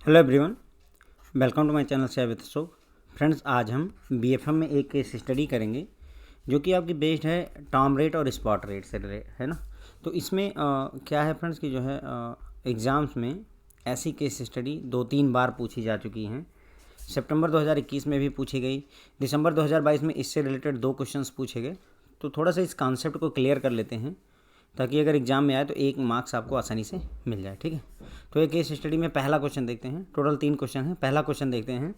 Hello everyone, welcome to my channel से with Ashok. Friends, आज हम बीएफएम में एक केस स्टडी करेंगे जो कि आपकी बेस्ड है टर्म रेट और स्पॉट रेट से है ना। तो इसमें क्या है फ्रेंड्स कि जो है एग्ज़ाम्स में ऐसी केस स्टडी 2-3 बार पूछी जा चुकी हैं। सितंबर 2021 में भी पूछी गई, दिसंबर 2022 में इससे रिलेटेड 2 क्वेश्चंस पूछे गए। तो थोड़ा सा इस कॉन्सेप्ट को क्लियर कर लेते हैं ताकि अगर एग्जाम में आए तो 1 मार्क्स आपको आसानी से मिल जाए। ठीक है, तो एक केस स्टडी में पहला क्वेश्चन देखते हैं। टोटल 3 क्वेश्चन हैं। पहला क्वेश्चन देखते हैं।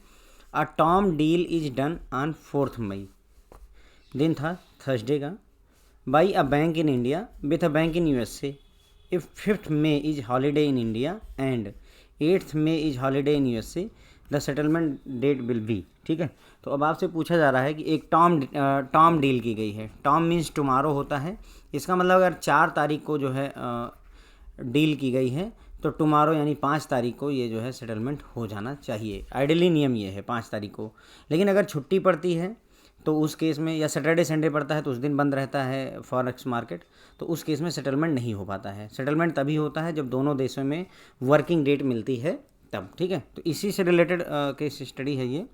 A term deal is done on 4 May, दिन था थर्सडे का, by a bank in India with a bank in USA. If 5th May is holiday in India and 8th May is holiday in USA, the settlement date will be. ठीक है, तो अब आपसे पूछा जा रहा है कि एक टर्म डील की गई है। टर्म मीन्स टुमारो होता है। इसका मतलब अगर 4 तारीख को जो है डील की गई है तो टुमारो यानी 5 तारीख को ये जो है सेटलमेंट हो जाना चाहिए। आइडियली नियम ये है 5 तारीख को। लेकिन अगर छुट्टी पड़ती है तो उस केस में, या सैटरडे संडे पड़ता है तो उस दिन बंद रहता है फॉरेक्स मार्केट, तो उस केस में सेटलमेंट नहीं हो पाता है। सेटलमेंट तभी होता है जब दोनों देशों में वर्किंग डेट मिलती है तब। ठीक है, तो इसी से रिलेटेड केस स्टडी है ये।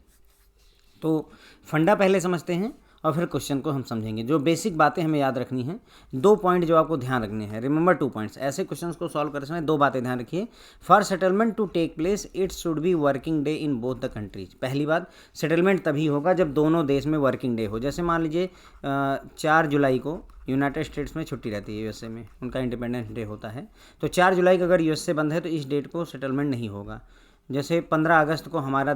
तो फंडा पहले समझते हैं और फिर क्वेश्चन को हम समझेंगे। जो बेसिक बातें हमें याद रखनी हैं, 2 पॉइंट जो आपको ध्यान रखने हैं। Remember 2 points. ऐसे क्वेश्चंस को सॉल्व करते समय 2 बातें ध्यान रखिए। For settlement to take place it should be working day in both the countries. पहली बात, सेटलमेंट तभी होगा जब दोनों देश में वर्किंग डे हो। जैसे मान लीजिए 4 जुलाई को यूनाइटेड स्टेट्स में छुट्टी रहती है, यूएसए में उनका इंडिपेंडेंस डे होता है, तो 4 जुलाई को अगर यूएसए बंद है तो इस डेट को सेटलमेंट नहीं होगा। जैसे 15 अगस्त को हमारे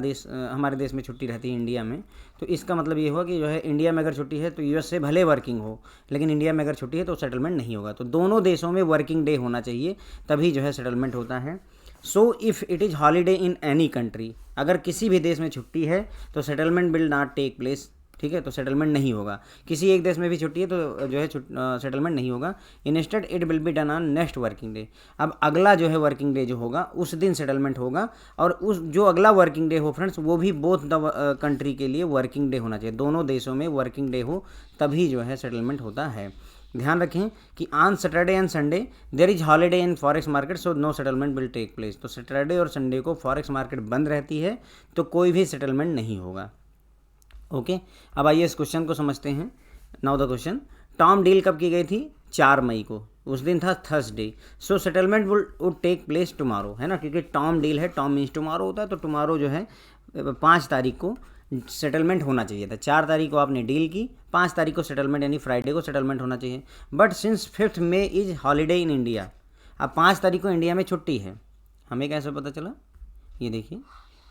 देश में छुट्टी रहती है इंडिया में, तो इसका मतलब ये हुआ कि जो है इंडिया में अगर छुट्टी है तो यूएसए भले वर्किंग हो, लेकिन इंडिया में अगर छुट्टी है तो सेटलमेंट नहीं होगा। तो दोनों देशों में वर्किंग डे होना चाहिए, तभी जो है सेटलमेंट होता है। So if it is holiday in any country, अगर किसी भी देश में छुट्टी है तो settlement will not take place. ठीक है, तो सेटलमेंट नहीं होगा। किसी एक देश में भी छुट्टी है तो जो है सेटलमेंट नहीं होगा। Instead it will be done on next working day. अब अगला जो है वर्किंग डे जो होगा उस दिन सेटलमेंट होगा, और उस जो अगला वर्किंग डे हो फ्रेंड्स वो भी बोथ द कंट्री के लिए वर्किंग डे होना चाहिए। दोनों देशों में वर्किंग डे हो तभी जो है सेटलमेंट होता है। ध्यान रखें कि on Saturday and Sunday there is holiday in forex market, so no settlement will take place. तो सैटरडे और संडे को फॉरेक्स मार्केट बंद रहती है तो कोई भी सेटलमेंट नहीं होगा। ओके, अब आइए इस क्वेश्चन को समझते हैं। Now the question, term deal कब की गई थी? 4 मई को, उस दिन था Thursday. So settlement would take place tomorrow, है ना, क्योंकि टर्म डील है, टर्म मीन्स टुमारो होता है, तो टुमारो जो है 5 तारीख को सेटलमेंट होना चाहिए था। 4 तारीख को आपने डील की, 5 तारीख को सेटलमेंट यानी फ्राइडे को सेटलमेंट होना चाहिए। But since 5th May is holiday in India, अब 5 तारीख को इंडिया में छुट्टी है, हमें कैसे पता चला? ये देखिए,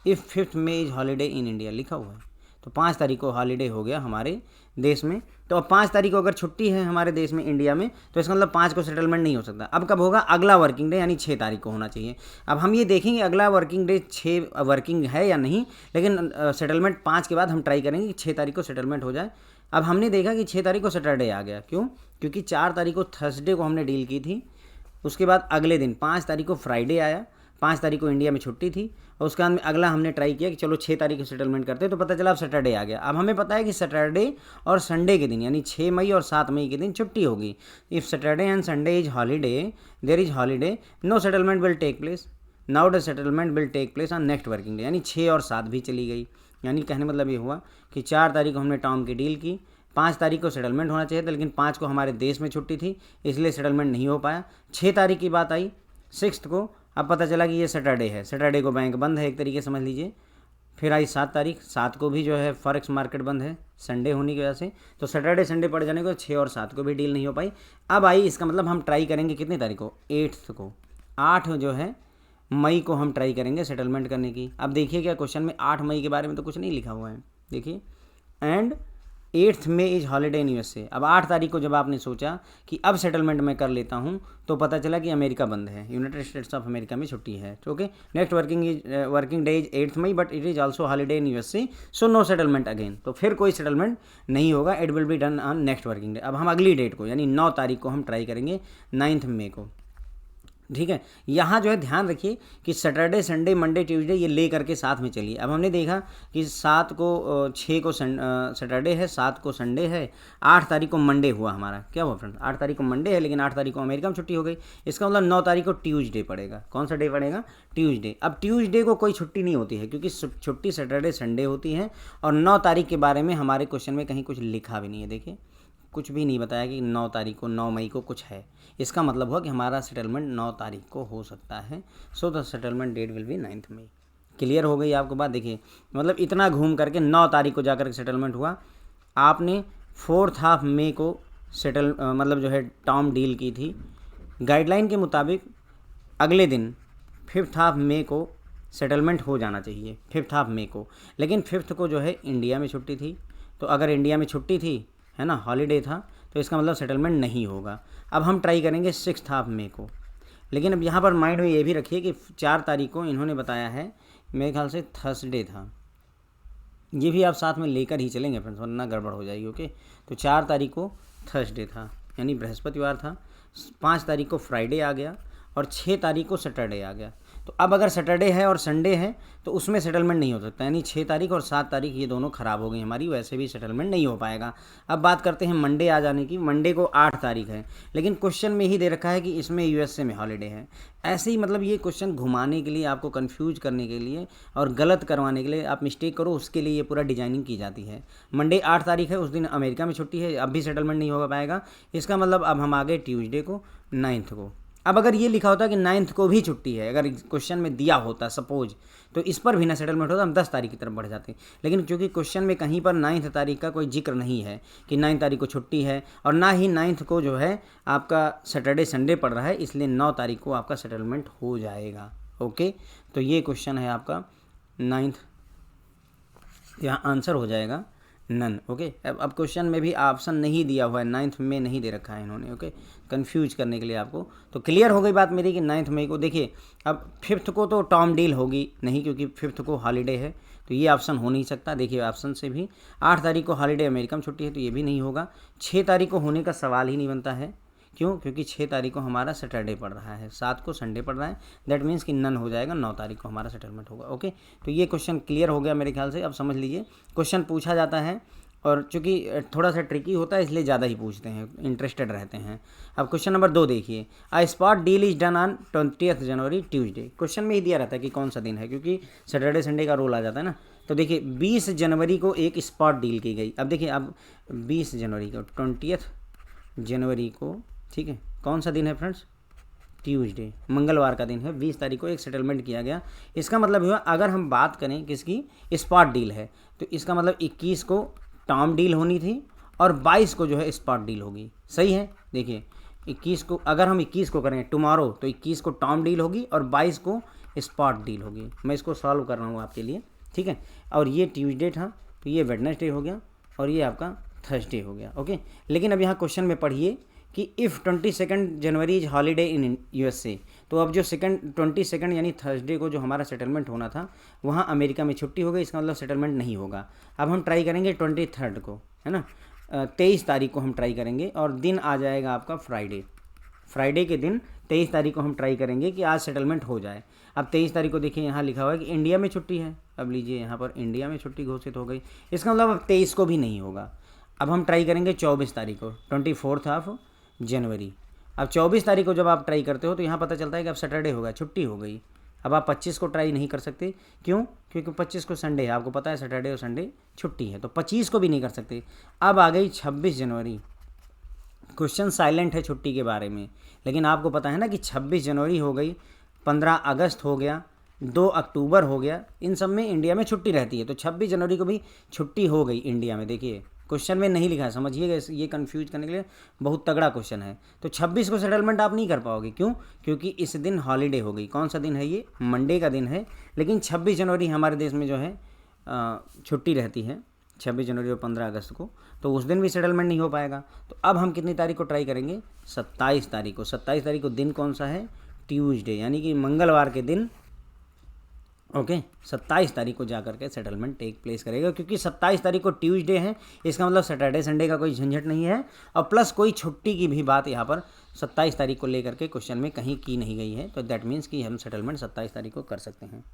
if 5th May is holiday in India लिखा हुआ है, तो 5 तारीख को हॉलीडे हो गया हमारे देश में। तो अब 5 तारीख को अगर छुट्टी है हमारे देश में इंडिया में, तो इसका मतलब 5 को सेटलमेंट नहीं हो सकता। अब कब होगा? अगला वर्किंग डे यानी 6 तारीख को होना चाहिए। अब हम ये देखेंगे अगला वर्किंग डे 6 वर्किंग है या नहीं, लेकिन सेटलमेंट 5 के बाद हम ट्राई करेंगे कि 6 तारीख को सेटलमेंट हो जाए। अब हमने देखा कि 6 तारीख को सैटरडे आ गया। क्यों? क्योंकि 4 तारीख को थर्सडे को हमने डील की थी, उसके बाद अगले दिन 5 तारीख को फ्राइडे आया, 5 तारीख को इंडिया में छुट्टी थी, और उसके बाद अगला हमने ट्राई किया कि चलो 6 तारीख को सेटलमेंट करते हैं, तो पता चला अब सैटरडे आ गया। अब हमें पता है कि सैटरडे और संडे के दिन यानी 6 मई और 7 मई के दिन छुट्टी होगी। If Saturday and Sunday is holiday, there is holiday, no settlement will take place. Now the settlement will take place on next working day, यानी 6 और 7 भी चली गई। यानी कहने मतलब ये हुआ कि 4 तारीख को हमने टर्म की डील की, 5 तारीख को सेटलमेंट होना चाहिए था, लेकिन 5 को हमारे देश में छुट्टी थी इसलिए सेटलमेंट नहीं हो पाया। 6 तारीख की बात आई 6th को, अब पता चला कि ये सैटरडे है, सैटरडे को बैंक बंद है एक तरीके समझ लीजिए। फिर आई 7 तारीख, 7 को भी जो है फॉरेक्स मार्केट बंद है संडे होने की वजह से, तो सैटरडे संडे पड़ जाने को 6 और 7 को भी डील नहीं हो पाई। अब आई, इसका मतलब हम ट्राई करेंगे कितनी तारीख को? 8th को, 8 जो है मई को हम ट्राई करेंगे सेटलमेंट करने की। अब देखिए क्या क्वेश्चन में 8 मई के बारे में तो कुछ नहीं लिखा हुआ है, देखिए, and 8th May is holiday in USA. अब 8 तारीख को जब आपने सोचा कि अब सेटलमेंट मैं कर लेता हूं, तो पता चला कि अमेरिका बंद है, यूनाइटेड स्टेट्स ऑफ अमेरिका में छुट्टी है। Okay, next working day is 8th May, but it is also holiday in USA, so no settlement again. तो फिर कोई सेटलमेंट नहीं होगा, it will be done on next working day. अब हम अगली डेट को यानी 9 तारीख को हम ट्राई करेंगे, 9th May को। ठीक है। यहाँ जो है ध्यान रखिए कि सैटरडे संडे मंडे ट्यूसडे ये ले करके साथ में चलिए। अब हमने देखा कि 7 को 6 को सैटरडे है, 7 को संडे है, 8 तारीख को मंडे हुआ हमारा। क्या हुआ फ्रेंड? 8 तारीख को मंडे है, लेकिन 8 तारीख को अमेरिका में छुट्टी हो गई। इसका मतलब 9 तारीख को ट्यूसडे पड़ेगा। कौन सा डे पड़ेगा? ट्यूसडे। अब ट्यूसडे को कोई छुट्टी नहीं होती है, क्योंकि छुट्टी सैटरडे संडे होती है। और 9 तारीख के बारे में हमारे क्वेश्चन में कहीं कुछ लिखा भी नहीं है। देखिए, कुछ भी नहीं बताया कि 9 तारीख को, 9 मई को कुछ है। इसका मतलब हुआ कि हमारा सेटलमेंट 9 तारीख को हो सकता है। So the settlement date will be 9 May. Clear हो गई आपको बात? देखिए, मतलब इतना घूम करके 9 तारीख को जाकर सेटलमेंट हुआ। आपने 4 मई को मतलब जो है टर्म डील की थी। गाइडलाइन के मुताबिक अगले दिन 5 मई को सेटलमेंट हो जाना चाहिए, 5 मई को। लेकिन 5 को जो है इंडिया में छुट्टी थी। तो अगर इंडिया में छुट्टी थी, है ना, हॉलीडे था, तो इसका मतलब सेटलमेंट नहीं होगा। अब हम ट्राई करेंगे 6 मई को। लेकिन अब यहाँ पर माइंड में ये भी रखिए कि 4 तारीख को इन्होंने बताया है, मेरे ख्याल से थर्सडे था। ये भी आप साथ में लेकर ही चलेंगे फ्रेंड्स, वरना गड़बड़ हो जाएगी। ओके, तो 4 तारीख को थर्सडे था, यानी बृहस्पतिवार था। 5 तारीख को फ्राइडे आ गया और 6 तारीख को सैटरडे आ गया। तो अब अगर सैटरडे है और संडे है तो उसमें सेटलमेंट नहीं हो सकता, यानी 6 तारीख और 7 तारीख ये दोनों ख़राब हो गई हमारी, वैसे भी सेटलमेंट नहीं हो पाएगा। अब बात करते हैं मंडे आ जाने की। मंडे को 8 तारीख है, लेकिन क्वेश्चन में ही दे रखा है कि इसमें यूएसए में हॉलीडे है। ऐसे ही मतलब ये क्वेश्चन घुमाने के लिए, आपको कंफ्यूज करने के लिए और गलत करवाने के लिए, आप मिस्टेक करो उसके लिए ये पूरा डिजाइनिंग की जाती है। मंडे 8 तारीख है, उस दिन अमेरिका में छुट्टी है, अब भी सेटलमेंट नहीं हो पाएगा। इसका मतलब अब हम आ गए ट्यूसडे को, 9 को। अब अगर ये लिखा होता कि 9 को भी छुट्टी है, अगर क्वेश्चन में दिया होता सपोज, तो इस पर भी ना सेटलमेंट होता, हम 10 तारीख की तरफ बढ़ जाते। लेकिन क्योंकि क्वेश्चन में कहीं पर 9 तारीख का कोई जिक्र नहीं है कि 9 तारीख को छुट्टी है, और ना ही 9 को जो है आपका सैटरडे संडे पड़ रहा है, इसलिए 9 तारीख को आपका सेटलमेंट हो जाएगा। ओके, तो ये क्वेश्चन है आपका 9, यहाँ आंसर हो जाएगा नन। ओके, अब क्वेश्चन में भी ऑप्शन नहीं दिया हुआ है, 9 में नहीं दे रखा है इन्होंने। ओके, कंफ्यूज करने के लिए आपको। तो क्लियर हो गई बात मेरी कि 9 मई को। देखिए, अब 5 को तो टर्म डील होगी नहीं, क्योंकि 5 को हॉलीडे है, तो ये ऑप्शन हो नहीं सकता। देखिए, ऑप्शन से भी 8 तारीख को हॉलीडे अमेरिका में छुट्टी है, तो ये भी नहीं होगा। 6 तारीख को होने का सवाल ही नहीं बनता है। क्यों? क्योंकि 6 तारीख को हमारा सैटरडे पड़ रहा है, 7 को संडे पड़ रहा है। दैट मीन्स कि नन हो जाएगा, 9 तारीख को हमारा सेटलमेंट होगा। ओके, तो ये क्वेश्चन क्लियर हो गया मेरे ख्याल से। अब समझ लीजिए, क्वेश्चन पूछा जाता है और चूंकि थोड़ा सा ट्रिकी होता है, इसलिए ज़्यादा ही पूछते हैं, इंटरेस्टेड रहते हैं। अब क्वेश्चन नंबर 2 देखिए, अ spot deal is done on 20 January Tuesday. Question में ही दिया रहता है कि कौन सा दिन है, क्योंकि सैटरडे संडे का रोल आ जाता है ना। तो देखिए, 20 जनवरी को एक स्पॉट डील की गई। अब देखिए, अब 20 जनवरी को, 20 जनवरी को, ठीक है, कौन सा दिन है फ्रेंड्स? ट्यूसडे, मंगलवार का दिन है। 20 तारीख को एक सेटलमेंट किया गया। इसका मतलब हुआ, अगर हम बात करें किसकी, स्पॉट डील है, तो इसका मतलब 21 को टर्म डील होनी थी और 22 को जो है स्पॉट डील होगी। सही है? देखिए, 21 को, अगर हम 21 को करें टुमारो, तो 21 को टर्म डील होगी और 22 को स्पॉट डील होगी। मैं इसको सॉल्व कर रहा हूँ आपके लिए, ठीक है। और ये ट्यूसडे था, तो ये वेडनेसडे हो गया और ये आपका थर्सडे हो गया। ओके, लेकिन अब यहाँ क्वेश्चन में पढ़िए कि if 22 January is holiday in USA, तो अब जो 22 यानी थर्सडे को जो हमारा सेटलमेंट होना था, वहाँ अमेरिका में छुट्टी हो गई, इसका मतलब सेटलमेंट नहीं होगा। अब हम ट्राई करेंगे 23 को, है ना, 23 तारीख को हम ट्राई करेंगे, और दिन आ जाएगा आपका फ्राइडे। फ्राइडे के दिन 23 तारीख को हम ट्राई करेंगे कि आज सेटलमेंट हो जाए। अब 23 तारीख को देखिए, यहाँ लिखा हुआ है कि इंडिया में छुट्टी है। अब लीजिए, यहाँ पर इंडिया में छुट्टी घोषित हो गई, इसका मतलब अब 23 को भी नहीं होगा। अब हम ट्राई करेंगे 24 तारीख को, 24 जनवरी। अब 24 तारीख को जब आप ट्राई करते हो, तो यहाँ पता चलता है कि अब सैटरडे होगा, छुट्टी हो गई। अब आप 25 को ट्राई नहीं कर सकते। क्यों? क्योंकि 25 को संडे है, आपको पता है सैटरडे और संडे छुट्टी है, तो 25 को भी नहीं कर सकते। अब आ गई 26 जनवरी। क्वेश्चन साइलेंट है छुट्टी के बारे में, लेकिन आपको पता है ना कि 26 जनवरी हो गई, 15 अगस्त हो गया, 2 अक्टूबर हो गया, इन सब में इंडिया में छुट्टी रहती है। तो 26 जनवरी को भी छुट्टी हो गई इंडिया में। देखिए, क्वेश्चन में नहीं लिखा है, समझिएगा, ये कंफ्यूज करने के लिए बहुत तगड़ा क्वेश्चन है। तो 26 को सेटलमेंट आप नहीं कर पाओगे। क्यों? क्योंकि इस दिन हॉलीडे हो गई। कौन सा दिन है ये? मंडे का दिन है। लेकिन 26 जनवरी हमारे देश में जो है छुट्टी रहती है, 26 जनवरी और 15 अगस्त को, तो उस दिन भी सेटलमेंट नहीं हो पाएगा। तो अब हम कितनी तारीख को ट्राई करेंगे? 27 तारीख को। 27 तारीख को दिन कौन सा है? ट्यूसडे, यानी कि मंगलवार के दिन ओके 27 तारीख को जा करके सेटलमेंट टेक प्लेस करेगा, क्योंकि 27 तारीख को ट्यूसडे है, इसका मतलब सैटरडे संडे का कोई झंझट नहीं है, और प्लस कोई छुट्टी की भी बात यहाँ पर 27 तारीख को लेकर के क्वेश्चन में कहीं की नहीं गई है। तो दैट मीन्स कि हम सेटलमेंट 27 तारीख को कर सकते हैं।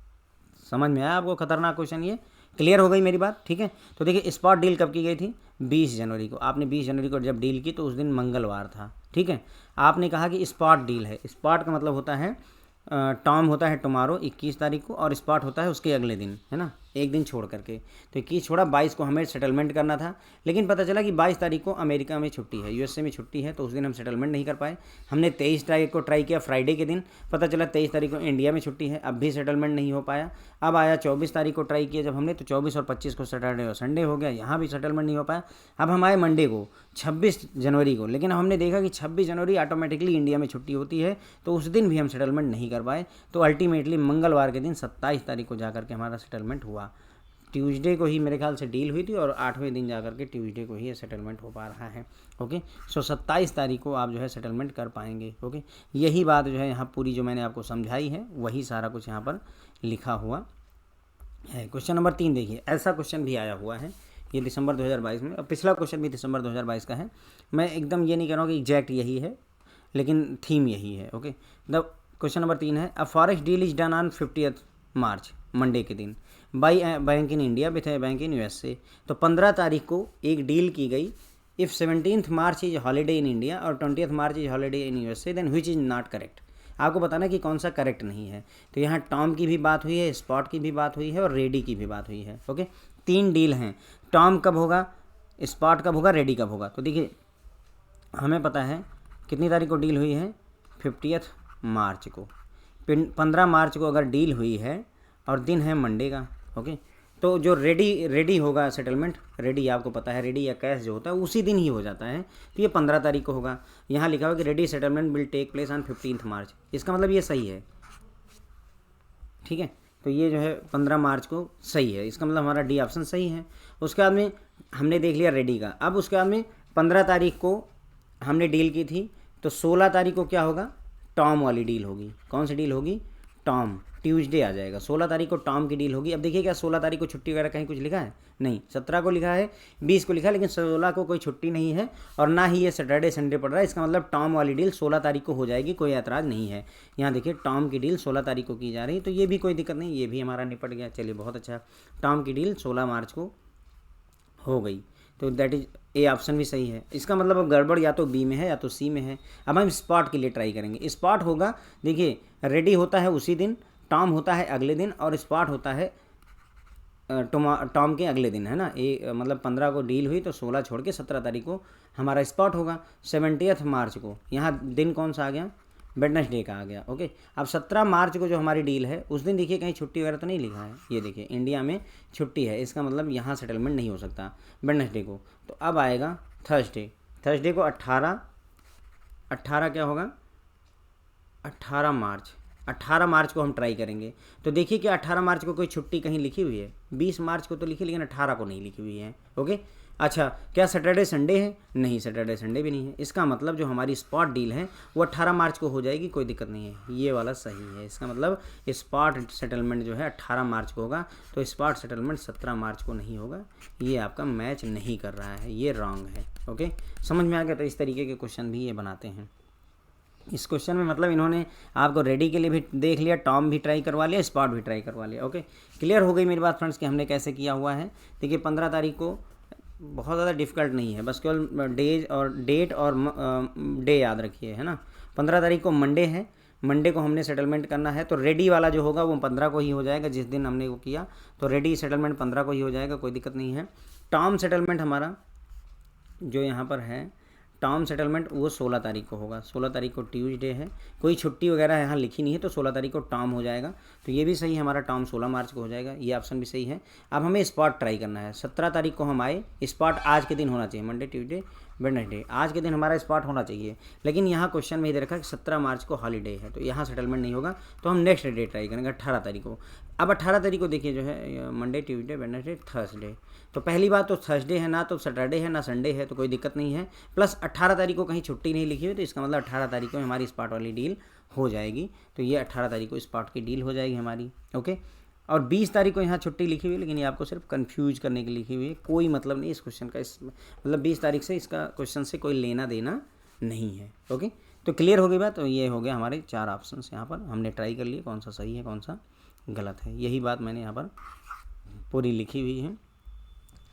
समझ में आया आपको खतरनाक क्वेश्चन? ये क्लियर हो गई मेरी बात, ठीक है। तो देखिए स्पॉट डील कब की गई थी? 20 जनवरी को। आपने 20 जनवरी को जब डील की तो उस दिन मंगलवार था, ठीक है। आपने कहा कि स्पॉट डील है, स्पॉट का मतलब होता है टॉम होता है टुमारो 21 तारीख को, और स्पॉट होता है उसके अगले दिन, है ना, एक दिन छोड़ करके। तो 21 छोड़ा, 22 को हमें सेटलमेंट करना था, लेकिन पता चला कि 22 तारीख को अमेरिका में छुट्टी है, यूएसए में छुट्टी है, तो उस दिन हम सेटलमेंट नहीं कर पाए। हमने 23 तारीख को ट्राई किया फ्राइडे के दिन, पता चला 23 तारीख को इंडिया में छुट्टी है, अब भी सेटलमेंट नहीं हो पाया। अब आया 24 तारीख को ट्राई किया जब हमने, तो 24 और 25 को सैटरडे और संडे हो गया, यहाँ भी सेटलमेंट नहीं हो पाया। अब हम आए मंडे को 26 जनवरी को, लेकिन हमने देखा कि 26 जनवरी ऑटोमेटिकली इंडिया में छुट्टी होती है, तो उस दिन भी हम सेटलमेंट नहीं कर पाए। तो अल्टीमेटली मंगलवार के दिन 27 तारीख को जाकर के हमारा सेटलमेंट हुआ। ट्यूसडे को ही मेरे ख्याल से डील हुई थी, और 8वें दिन जाकर के ट्यूसडे को ही ये सेटलमेंट हो पा रहा है। ओके, सो 27 तारीख को आप जो है सेटलमेंट कर पाएंगे। ओके, यही बात जो है यहाँ पूरी जो मैंने आपको समझाई है, वही सारा कुछ यहाँ पर लिखा हुआ है। क्वेश्चन नंबर 3 देखिए, ऐसा क्वेश्चन भी आया हुआ है, ये दिसंबर 2022 में, और पिछला क्वेश्चन भी दिसंबर 2022 का है। मैं एकदम ये नहीं कह रहा हूँ कि एग्जैक्ट यही है, लेकिन थीम यही है। ओके, द क्वेश्चन नंबर 3 है, a forex deal is done on 50 March, Monday के दिन, by bank in India with a bank in USA. तो 15 तारीख को एक डील की गई। If 17 March is holiday in India और 20 March is holiday in USA, then which is not correct. आपको बताना कि कौन सा करेक्ट नहीं है। तो यहाँ टॉम की भी बात हुई है, स्पॉट की भी बात हुई है, और रेडी की भी बात हुई है। ओके, 3 डील हैं। टॉम कब होगा, स्पॉट कब होगा, रेडी कब होगा। तो देखिए हमें पता है कितनी तारीख को डील हुई है, 50 मार्च को। 15 मार्च को अगर डील हुई है और दिन है मंडे का, ओके, तो जो रेडी होगा सेटलमेंट, रेडी आपको पता है, रेडी या कैश जो होता है उसी दिन ही हो जाता है, तो ये 15 तारीख को होगा। यहाँ लिखा हुआ कि ready settlement will take place on 15 March, इसका मतलब ये सही है, ठीक है। तो ये जो है 15 मार्च को सही है, इसका मतलब हमारा डी ऑप्शन सही है। उसके बाद में हमने देख लिया रेडी का। अब उसके बाद में 15 तारीख को हमने डील की थी, तो 16 तारीख को क्या होगा, टॉम वाली डील होगी। कौन सी डील होगी, टॉम, ट्यूसडे आ जाएगा। 16 तारीख को टॉम की डील होगी। अब देखिए क्या 16 तारीख को छुट्टी वगैरह कहीं कुछ लिखा है? नहीं। 17 को लिखा है, 20 को लिखा है, लेकिन 16 को कोई छुट्टी नहीं है, और ना ही ये सैटरडे संडे पड़ रहा है। इसका मतलब टॉम वाली डील 16 तारीख को हो जाएगी, कोई ऐतराज़ नहीं है। यहाँ देखिए टॉम की डील 16 तारीख को की जा रही है, तो ये भी कोई दिक्कत नहीं, ये भी हमारा निपट गया। चलिए बहुत अच्छा, टॉम की डील 16 मार्च को हो गई, तो दैट इज ए ऑप्शन भी सही है। इसका मतलब अब गड़बड़ या तो बी में है या तो सी में है। अब हम स्पॉट के लिए ट्राई करेंगे। स्पॉट होगा, देखिए रेडी होता है उसी दिन, टॉम होता है अगले दिन, और स्पॉट होता है टॉम के अगले दिन, है ना। मतलब 15 को डील हुई तो 16 छोड़ के 17 तारीख को हमारा स्पॉट होगा। 70 मार्च को यहाँ दिन कौन सा आ गया, वेडनेसडे का आ गया। ओके, अब 17 मार्च को जो हमारी डील है उस दिन देखिए कहीं छुट्टी वगैरह तो नहीं लिखा है। ये देखिए इंडिया में छुट्टी है, इसका मतलब यहाँ सेटलमेंट नहीं हो सकता वेडनेसडे को। तो अब आएगा थर्सडे। थर्सडे को 18 क्या होगा, 18 मार्च। 18 मार्च को हम ट्राई करेंगे। तो देखिए कि 18 मार्च को कोई छुट्टी कहीं लिखी हुई है। 20 मार्च को तो लिखी, लेकिन 18 को नहीं लिखी हुई है। ओके, अच्छा क्या सैटरडे संडे है? नहीं, सैटरडे संडे भी नहीं है। इसका मतलब जो हमारी स्पॉट डील है वो 18 मार्च को हो जाएगी, कोई दिक्कत नहीं है, ये वाला सही है। इसका मतलब स्पॉट सेटलमेंट जो है 18 मार्च को होगा, तो स्पॉट सेटलमेंट 17 मार्च को नहीं होगा। ये आपका मैच नहीं कर रहा है, ये रॉन्ग है। ओके, समझ में आ गया? तो इस तरीके के क्वेश्चन भी ये बनाते हैं। इस क्वेश्चन में मतलब इन्होंने आपको रेडी के लिए भी देख लिया, टॉम भी ट्राई करवा लिया, स्पॉट भी ट्राई करवा लिया। ओके, क्लियर हो गई मेरी बात फ्रेंड्स कि हमने कैसे किया हुआ है। देखिए 15 तारीख को बहुत ज़्यादा डिफ़िकल्ट नहीं है, बस केवल डेज और डेट और डे याद रखिए, है ना। 15 तारीख को मंडे है, मंडे को हमने सेटलमेंट करना है, तो रेडी वाला जो होगा वो 15 को ही हो जाएगा, जिस दिन हमने वो किया। तो रेडी सेटलमेंट 15 को ही हो जाएगा, कोई दिक्कत नहीं है। टॉम सेटलमेंट हमारा जो यहाँ पर है, टॉम सेटलमेंट वो 16 तारीख को होगा। 16 तारीख को ट्यूसडे है, कोई छुट्टी वगैरह यहाँ लिखी नहीं है, तो 16 तारीख को टॉम हो जाएगा। तो ये भी सही है, हमारा टॉम 16 मार्च को हो जाएगा, ये ऑप्शन भी सही है। अब हमें स्पॉट ट्राई करना है। 17 तारीख को हम आए, स्पॉट आज के दिन होना चाहिए, मंडे ट्यूसडे वेडनेसडे, आज के दिन हमारा स्पॉट होना चाहिए। लेकिन यहाँ क्वेश्चन में ही दे रखा है कि 17 मार्च को हॉलीडे है, तो यहाँ सेटलमेंट नहीं होगा, तो हम नेक्स्ट डे ट्राई करेंगे 18 तारीख को। अब 18 तारीख को देखिए जो है मंडे ट्यूसडे वेडनेसडे थर्सडे, तो पहली बात तो थर्सडे है, ना तो सैटरडे है ना संडे है, तो कोई दिक्कत नहीं है। प्लस 18 तारीख को कहीं छुट्टी नहीं लिखी हुई, तो इसका मतलब 18 तारीख को हमारी स्पॉट वाली डील हो जाएगी। तो ये 18 तारीख को स्पॉट की डील हो जाएगी हमारी। ओके, और 20 तारीख को यहाँ छुट्टी लिखी हुई है, लेकिन ये आपको सिर्फ कंफ्यूज करने के लिए लिखी हुई है, कोई मतलब नहीं इस क्वेश्चन का, इस मतलब 20 तारीख से इसका क्वेश्चन से कोई लेना देना नहीं है। ओके, तो क्लियर हो गई बात। तो ये हो गया हमारे 4 ऑप्शंस, यहाँ पर हमने ट्राई कर लिए कौन सा सही है कौन सा गलत है, यही बात मैंने यहाँ पर पूरी लिखी हुई है।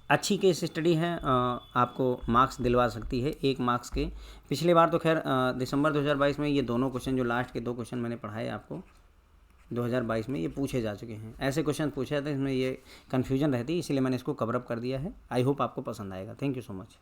अच्छी केस स्टडी है, आपको मार्क्स दिलवा सकती है 1 मार्क्स के। पिछले बार तो खैर दिसंबर 2022 में ये दोनों क्वेश्चन, जो लास्ट के 2 क्वेश्चन मैंने पढ़ाए आपको 2022 में, ये पूछे जा चुके हैं। ऐसे क्वेश्चन पूछे जाते हैं इसमें ये कन्फ्यूजन रहती है, इसलिए मैंने इसको कवर अप कर दिया है। आई होप आपको पसंद आएगा। Thank you so much.